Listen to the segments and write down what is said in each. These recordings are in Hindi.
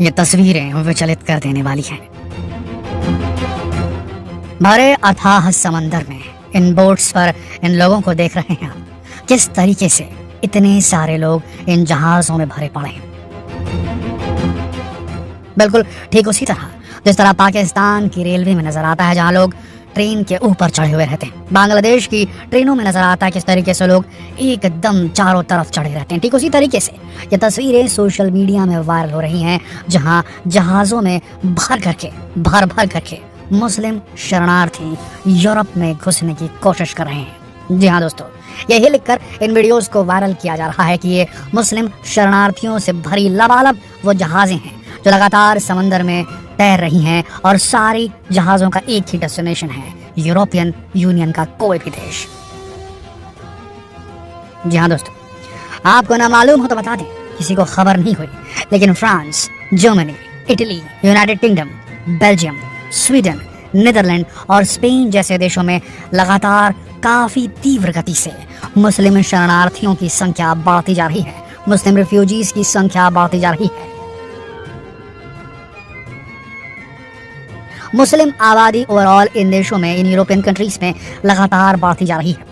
ये तस्वीरें विचलित कर देने वाली हैं। भरे अथाह समंदर में इन बोट्स पर इन लोगों को देख रहे हैं आप, किस तरीके से इतने सारे लोग इन जहाजों में भरे पड़े हैं। बिल्कुल ठीक उसी तरह जिस तरह पाकिस्तान की रेलवे में नजर आता है जहां लोग ट्रेन के ऊपर चढ़े हुए रहते हैं, बांग्लादेश की ट्रेनों में नजर आता है किस तरीके से लोग एकदम चारों तरफ चढ़े रहते हैं। ठीक उसी तरीके से ये तस्वीरें सोशल मीडिया में वायरल हो रही हैं जहां जहाजों में भर भर करके मुस्लिम शरणार्थी यूरोप में घुसने की कोशिश कर रहे हैं। जी हाँ दोस्तों, यही लिखकर इन वीडियोस को वायरल किया जा रहा है कि ये मुस्लिम शरणार्थियों से भरी लबालब वो जहाजें हैं जो लगातार समंदर में तैर रही हैं और सारी जहाजों का एक ही डेस्टिनेशन है, यूरोपियन यूनियन का कोई भी देश। जी हाँ दोस्तों, आपको ना मालूम हो तो बता दें, किसी को खबर नहीं हुई, लेकिन France, Germany, Italy, United Kingdom, Belgium, Sweden, Netherland और स्पेन जैसे देशों में लगातार काफी तीव्र गति से मुस्लिम शरणार्थियों की संख्या बढ़ती जा रही है, मुस्लिम रिफ्यूजीज की संख्या बढ़ती जा रही है। मुस्लिम आबादी ओवरऑल इन देशों में, इन यूरोपियन कंट्रीज में लगातार बढ़ती जा रही है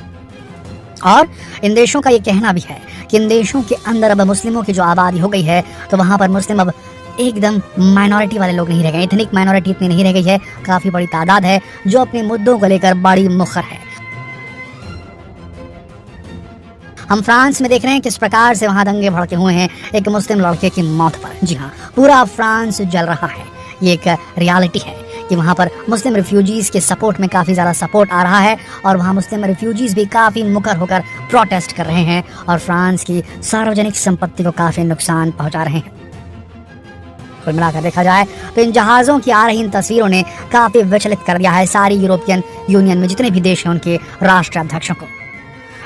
और इन देशों का ये कहना भी है कि इन देशों के अंदर अब मुस्लिमों की जो आबादी हो गई है तो वहां पर मुस्लिम अब एकदम माइनॉरिटी वाले लोग नहीं रह गए, इतनी माइनॉरिटी इतनी नहीं रह गई है, काफी बड़ी तादाद है जो अपने मुद्दों को लेकर बड़ी मुखर है। हम फ्रांस में देख रहे हैं किस प्रकार से वहां दंगे भड़के हुए हैं एक मुस्लिम लड़के की मौत पर। जी हाँ, पूरा फ्रांस जल रहा है। ये एक रियलिटी है कि वहाँ पर मुस्लिम रिफ्यूजीज के सपोर्ट में काफ़ी ज़्यादा सपोर्ट आ रहा है और वहाँ मुस्लिम रिफ्यूजीज भी काफ़ी मुखर होकर प्रोटेस्ट कर रहे हैं और फ्रांस की सार्वजनिक संपत्ति को काफ़ी नुकसान पहुँचा रहे हैं। कुल मिलाकर देखा जाए तो इन जहाज़ों की आ रही इन तस्वीरों ने काफ़ी विचलित कर दिया है सारी यूरोपियन यूनियन में जितने भी देश हैं उनके राष्ट्राध्यक्षों को।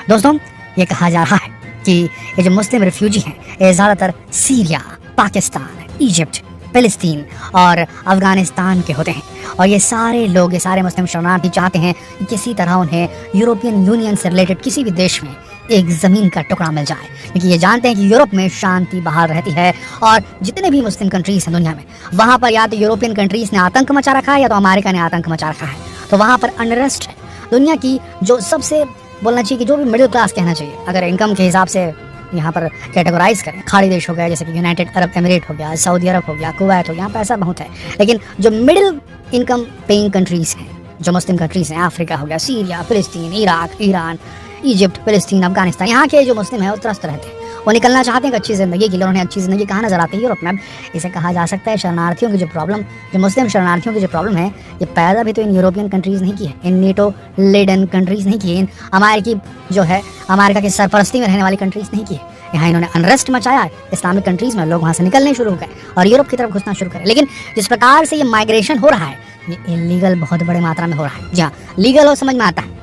दोस्तों, ये कहा जा रहा है कि ये जो मुस्लिम रिफ्यूजी हैं ये ज़्यादातर सीरिया, पाकिस्तान, इजिप्ट, फिलिस्तीन और अफगानिस्तान के होते हैं और ये सारे लोग, ये सारे मुस्लिम शरणार्थी चाहते हैं कि किसी तरह उन्हें यूरोपियन यूनियन से रिलेटेड किसी भी देश में एक ज़मीन का टुकड़ा मिल जाए, क्योंकि ये जानते हैं कि यूरोप में शांति बहाल रहती है और जितने भी मुस्लिम कंट्रीज़ हैं दुनिया में, वहाँ पर या तो यूरोपियन कंट्रीज़ ने आतंक मचा रखा है या तो अमेरिका ने आतंक मचा रखा है, तो वहाँ पर अनरेस्ट है। दुनिया की जो सबसे बोलना चाहिए कि जो भी मिडिल क्लास कहना चाहिए, अगर इनकम के हिसाब से यहाँ पर कैटेगराइज करें, खाड़ी देश हो गया जैसे कि यूनाइटेड अरब एमिरेट हो गया, सऊदी अरब हो गया, कुवैत हो गया, यहाँ पैसा बहुत है, लेकिन जो मिडिल इनकम पेइंग कंट्रीज़ हैं, जो मुस्लिम कंट्रीज़ हैं, अफ्रीका हो गया, सीरिया, फिलिस्तीन, इराक, ईरान, इजिप्ट, फिलिस्तीन, अफगानिस्तान, यहाँ के जो मुस्लिम हैं वो त्रस्त रहते हैं, वो निकलना चाहते हैं अच्छी ज़िंदगी के लिए, उन्हें अच्छी ज़िंदगी कहाँ नज़र आती है? यूरोप में। अब इसे कहा जा सकता है शरणार्थियों की जो प्रॉब्लम, जो मुस्लिम शरणार्थियों की जो प्रॉब्लम है, ये पैदा भी तो इन यूरोपियन कंट्रीज़ नहीं की है, इन नेटो लेडन कंट्रीज़ नहीं की है, इन अमेरिकी जो है अमेरिका की सरपरस्ती में रहने वाली कंट्रीज़ नहीं की है। यहाँ इन्होंने अनरेस्ट मचाया इस्लामिक कंट्रीज़ में, लोग वहाँ से निकलने शुरू हो गए और यूरोप की तरफ घुसना शुरू करें। लेकिन जिस प्रकार से ये माइग्रेशन हो रहा है ये इलीगल बहुत बड़े मात्रा में हो रहा है। जहाँ लीगल हो समझ में आता है,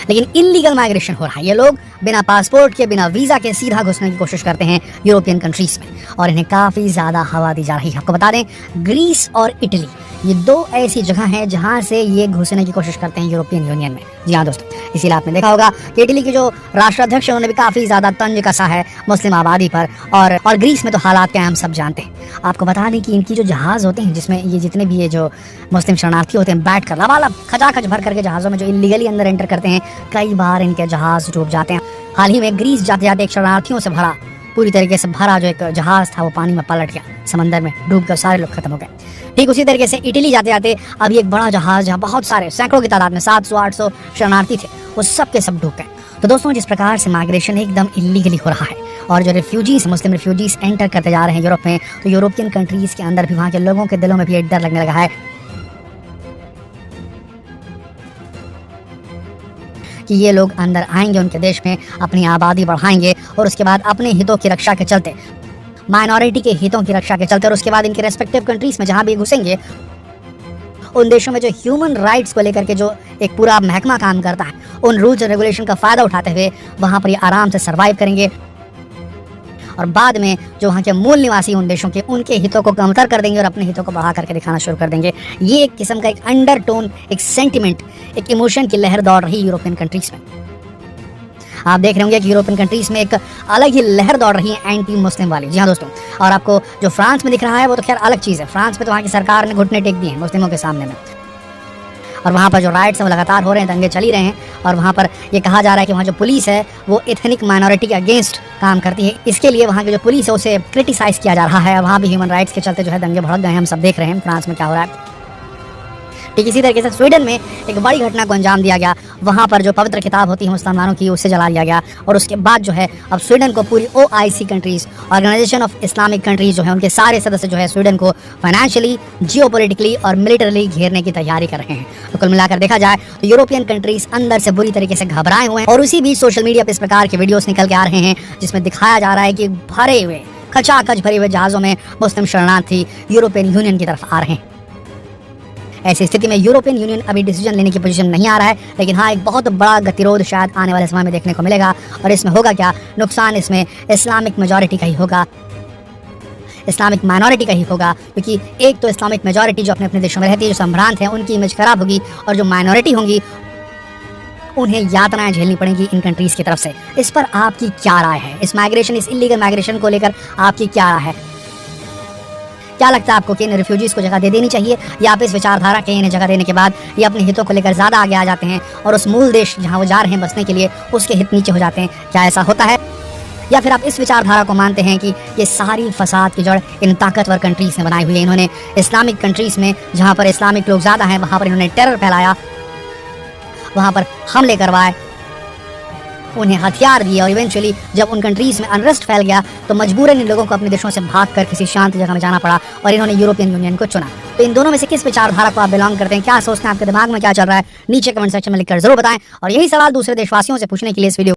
लेकिन इलीगल माइग्रेशन हो रहा है। ये लोग बिना पासपोर्ट के, बिना वीज़ा के सीधा घुसने की कोशिश करते हैं यूरोपियन कंट्रीज़ में और इन्हें काफ़ी ज़्यादा हवा दी जा रही है। आपको बता दें, ग्रीस और इटली ये दो ऐसी जगह हैं जहां से ये घुसने की कोशिश करते हैं यूरोपियन यूनियन में। जी हाँ दोस्तों, इसीलिए आपने देखा होगा कि इटली के जो राष्ट्राध्यक्ष हैं उन्होंने भी काफ़ी ज़्यादा तंज कसा है मुस्लिम आबादी पर और ग्रीस में तो हालात क्या हम सब जानते हैं। आपको बता दें कि इनकी जो जहाज़ होते हैं जिसमें ये जितने भी ये जो मुस्लिम शरणार्थी होते हैं बैठ कर लबालब खचाखच भर करके जहाज़ों में जो इलीगली अंदर एंटर करते हैं, कई बार इनके जहाज़ डूब जाते हैं। हाल ही में ग्रीस जाते जाते एक शरणार्थियों से भरा, पूरी तरीके से भरा जो एक जहाज़ था वो पानी में पलट गया, समंदर में डूब कर सारे लोग खत्म हो गए। ठीक उसी तरीके से इटली जाते जाते अभी एक बड़ा जहाज़ जहाँ बहुत सारे सैकड़ों की तादाद में 700-800 शरणार्थी थे, वो सब के सब डूब गए। तो दोस्तों, जिस प्रकार से माइग्रेशन एकदम इलीगली हो रहा है और जो रिफ्यूजीज, मुस्लिम रिफ्यूजीज एंटर करते जा रहे हैं यूरोप में, तो यूरोपियन कंट्रीज़ के अंदर भी वहाँ के लोगों के दिलों में भी एक डर लगने लगा है कि ये लोग अंदर आएंगे, उनके देश में अपनी आबादी बढ़ाएंगे और उसके बाद अपने हितों की रक्षा के चलते, माइनॉरिटी के हितों की रक्षा के चलते और उसके बाद इनके रेस्पेक्टिव कंट्रीज़ में जहाँ भी घुसेंगे उन देशों में जो ह्यूमन राइट्स को लेकर के जो एक पूरा महकमा काम करता है, उन रूल्स और रेगुलेशन का फ़ायदा उठाते हुए वहाँ पर ये आराम से सर्वाइव करेंगे और बाद में जो वहाँ के मूल निवासी उन देशों के, उनके हितों को कमतर कर देंगे और अपने हितों को बढ़ा करके दिखाना शुरू कर देंगे। ये एक किस्म का एक अंडरटोन, एक सेंटिमेंट, एक इमोशन की लहर दौड़ रही यूरोपियन कंट्रीज़ में। आप देख रहे होंगे कि यूरोपियन कंट्रीज में एक अलग ही लहर दौड़ रही है एंटी मुस्लिम वाली। जी हाँ दोस्तों, और आपको जो फ्रांस में दिख रहा है वो तो खैर अलग चीज़ है। फ्रांस में तो वहाँ की सरकार ने घुटने टेक दिए हैं मुस्लिमों के सामने में, और वहाँ पर जो राइट्स हैं वो लगातार हो रहे हैं, दंगे चल ही रहे हैं। और वहाँ पर ये कहा जा रहा है कि वहाँ जो पुलिस है वो एथनिक माइनॉरिटी के अगेंस्ट काम करती है। इसके लिए वहाँ की जो पुलिस है उसे क्रिटिसाइज किया जा रहा है। वहाँ भी ह्यूमन राइट्स के चलते जो है दंगे भड़क गए हैं। हम सब देख रहे हैं फ्रांस में क्या हो रहा है। ठीक इसी तरीके से स्वीडन में एक बड़ी घटना को अंजाम दिया गया। वहाँ पर जो पवित्र किताब होती है मुसलमानों की उसे जला दिया गया, और उसके बाद जो है अब स्वीडन को पूरी OIC countries, organisation of Islamic countries जो है उनके सारे सदस्य जो है स्वीडन को फाइनेंशियली, जियोपॉलिटिकली और मिलिटरली घेरने की तैयारी कर रहे हैं। तो कुल मिलाकर देखा जाए तो यूरोपियन कंट्रीज़ अंदर से बुरी तरीके से घबराए हुए हैं। और उसी बीच सोशल मीडिया पर इस प्रकार के वीडियोज़ निकल के आ रहे हैं जिसमें दिखाया जा रहा है कि भरे हुए खचाखच भरे हुए जहाज़ों में मुस्लिम शरणार्थी यूरोपियन यूनियन की तरफ आ रहे हैं। ऐसी स्थिति में यूरोपियन यूनियन अभी डिसीजन लेने की पोजीशन नहीं आ रहा है, लेकिन हाँ एक बहुत बड़ा गतिरोध शायद आने वाले समय में देखने को मिलेगा। और इसमें होगा क्या, नुकसान इसमें इस्लामिक मेजॉरिटी का ही होगा, इस्लामिक माइनॉरिटी का ही होगा। क्योंकि एक तो इस्लामिक मेजॉरिटी जो अपने अपने देशों में रहती है, जो संभ्रांत है, उनकी इमेज खराब होगी, और जो माइनॉरिटी होंगी उन्हें यातनाएं झेलनी पड़ेंगी इन कंट्रीज़ की तरफ से। इस पर आपकी क्या राय है? इस माइग्रेशन, इस इलीगल माइग्रेशन को लेकर आपकी क्या राय है? क्या लगता है आपको कि इन रिफ्यूजीज़ को जगह दे देनी चाहिए, या आप इस विचारधारा के इन्हें जगह देने के बाद ये अपने हितों को लेकर ज़्यादा आगे आ जाते हैं और उस मूल देश जहां वो जा रहे हैं बसने के लिए उसके हित नीचे हो जाते हैं? क्या ऐसा होता है? या फिर आप इस विचारधारा को मानते हैं कि ये सारी फसाद की जड़ इन ताकतवर कंट्रीज़ ने बनाई हुई है? इन्होंने इस्लामिक कंट्रीज़ में जहाँ पर इस्लामिक लोग ज़्यादा हैं वहाँ पर इन्होंने टेरर फैलाया, वहाँ पर हमले करवाए, उन्हें हथियार दिए, और इवेंचुअली जब उन कंट्रीज़ में अनरेस्ट फैल गया तो मजबूरन इन लोगों को अपने देशों से भागकर किसी शांत जगह में जाना पड़ा और इन्होंने यूरोपियन यूनियन को चुना। तो इन दोनों में से किस विचारधारा को आप बिलोंग करते हैं? क्या सोचते हैं? आपके दिमाग में क्या चल रहा है? नीचे कमेंट सेक्शन में लिखकर जरूर बताएं। और यही सवाल दूसरे देशवासियों से पूछने के लिए इस वीडियो